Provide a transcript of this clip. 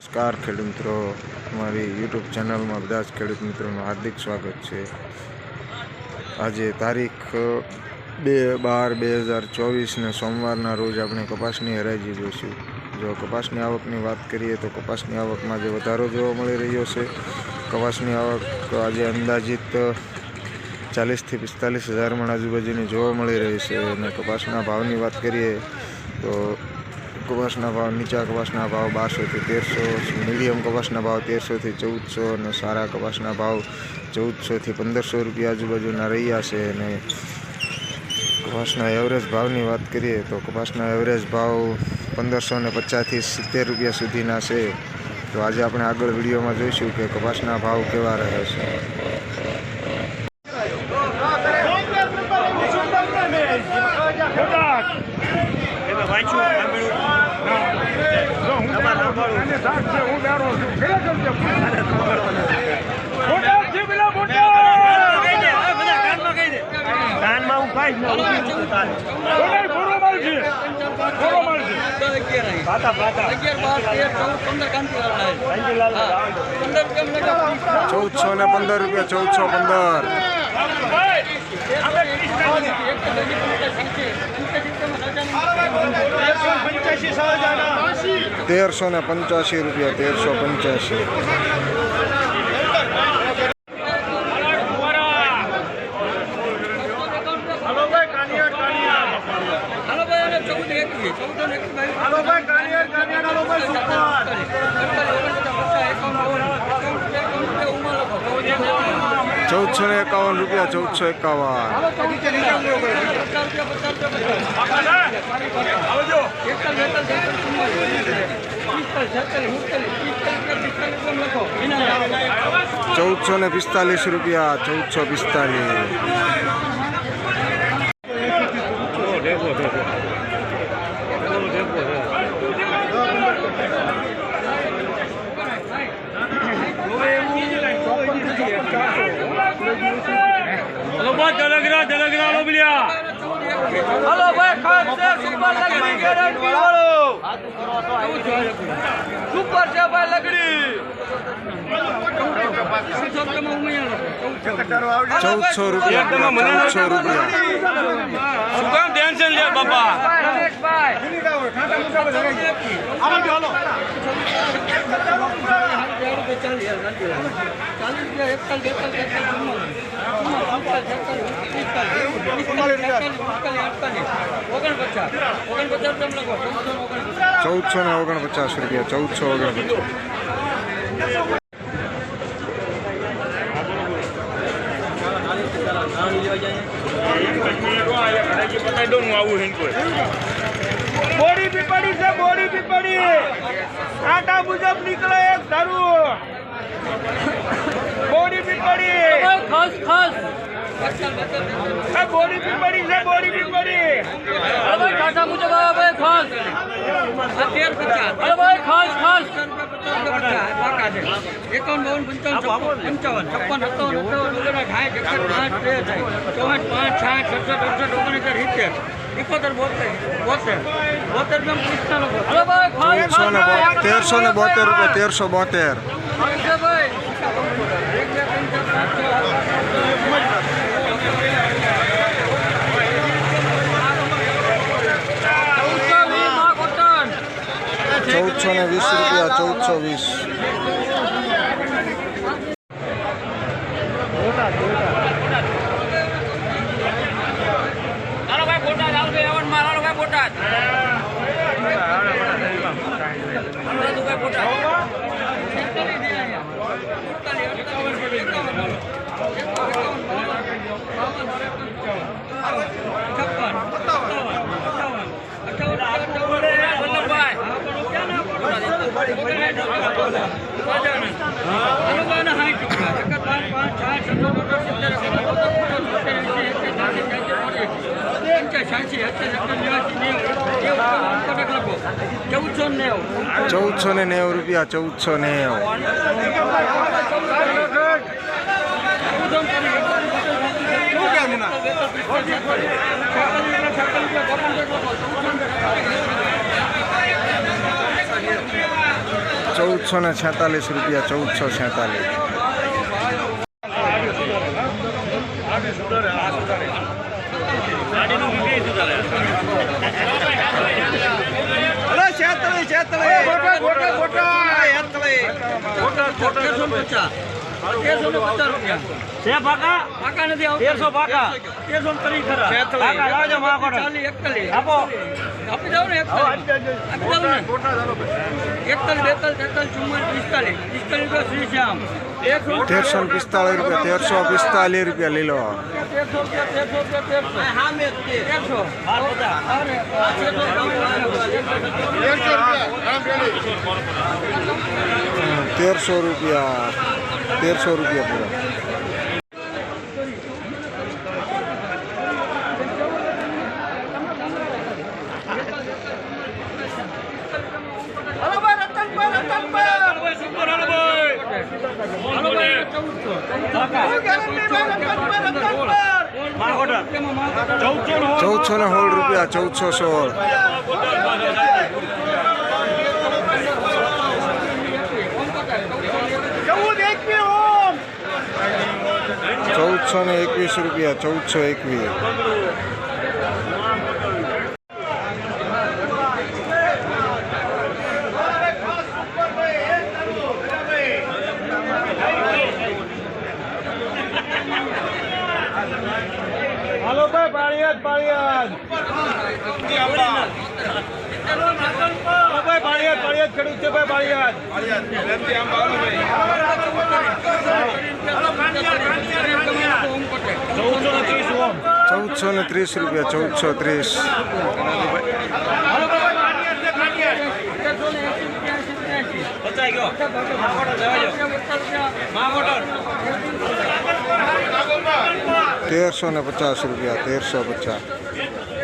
નમસ્કાર ખેડૂત મિત્રો, અમારી યુટ્યુબ ચેનલમાં બધા જ ખેડૂત મિત્રોનું હાર્દિક સ્વાગત છે। આજે તારીખ 2/12/2024 સોમવારના રોજ આપણે કપાસની હરાજી જોઈશું। જો કપાસની આવકની વાત કરીએ તો કપાસની આવકમાં જે વધારો જોવા મળી રહ્યો છે। કપાસની આવક આજે અંદાજિત 40 થી 45 હજાર મણ આજુબાજુની જોવા મળી રહી છે। અને કપાસના ભાવની વાત કરીએ તો કપાસના ભાવ નીચા કપાસના ભાવ 1200 થી 1300, મીડિયમ કપાસના ભાવ 1300 થી 1400 અને સારા કપાસના ભાવ 1400 થી 1500 રૂપિયા આજુબાજુના રહ્યા છે। અને કપાસના એવરેજ ભાવની વાત કરીએ તો કપાસના એવરેજ ભાવ 1550 થી 70 રૂપિયા સુધીના છે। તો આજે આપણે આગળ વિડીયોમાં જોઈશું કે કપાસના ભાવ કેવા રહે છે। ₹1415 ₹1415 ₹1385 1385। हेलो भाई जलगरा लो बिलिया। हेलो भाई खास से सुपर लकड़ी गारंटी वालो सुपर से भाई लकड़ी 1400 રૂપિયા सुकाम टेंशन लिया बाबा बोड़ी भी पड़ी से बोड़ी भी पड़ी आटा मुजब निकले एक दारू बोड़ी भी पड़ी खास खास बोड़ी भी पड़ी से बोड़ी भी पड़ी भाई टाटा मुझे भाई खास 1350 भाई खास खास 1490 રૂપિયા 1490। ₹1446 ₹1446. હલો છેતળી છેતળી ગોટા ગોટા ગોટા છેતળી ગોટા ગોટા 1350 રૂપિયા છે પાકા પાકા નથી આવતા 1300 પાકા 1330 ખરા પાકા લાવજો માં કોણ 41 આપો આપી દઉં ને 41 આપી દઉં ને 41 42 43 44 45 45 રૂપિયા શ્રી શ્યામ ₹1345 લીલો. 1300 રૂપિયા 1300 રૂપિયા પૂરા. હલો ભાઈ રતનભાઈ રતનભાઈ સુપર હાલો ભાઈ હાલો ભાઈ 1400 ગેરંટી ભાઈ રતનભાઈ રતનભાઈ માં ઓર્ડર 1416 રૂપિયા 1416. ચૌદ એકવી ઓમ 1421 રૂપિયા 1421. હાલો ભાઈ પાળિયાદ પાળિયાદ હાલો ભાઈ પાળિયાદ પાળિયાદ ખેડૂત છે ભાઈ પાળિયાદ 1430 રૂપિયા 1430. પચાઈ ગયો માં ઓર્ડર 1350 રૂપિયા 1350.